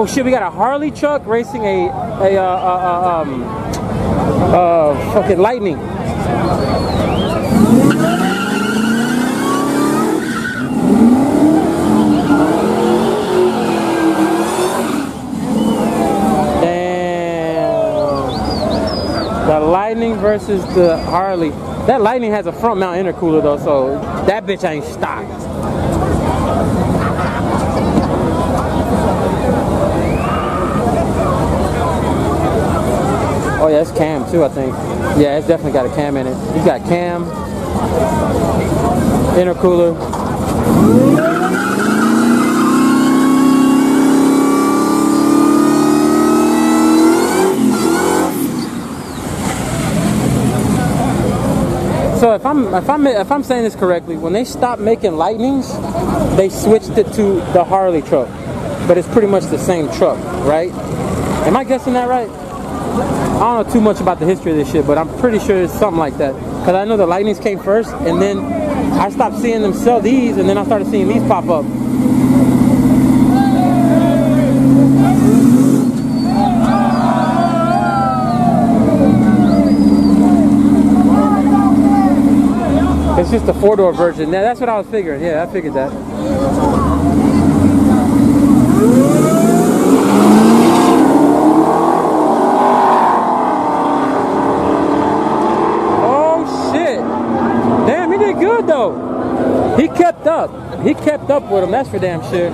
Oh shit, we got a Harley truck racing a fucking Lightning. Damn. The Lightning versus the Harley. That Lightning has a front mount intercooler though, so that bitch ain't stock. Oh yeah, it's cam too, I think. Yeah, it's definitely got a cam in it. He's got cam, intercooler. So if I'm saying this correctly, when they stopped making Lightnings, they switched it to the Harley truck, but it's pretty much the same truck, right? Am I guessing that right? I don't know too much about the history of this shit, but I'm pretty sure it's something like that. Because I know the Lightnings came first, and then I stopped seeing them sell these, and then I started seeing these pop up. It's just a four-door version. Yeah, that's what I was figuring. Yeah, I figured that. Good though. He kept up with him, that's for damn sure.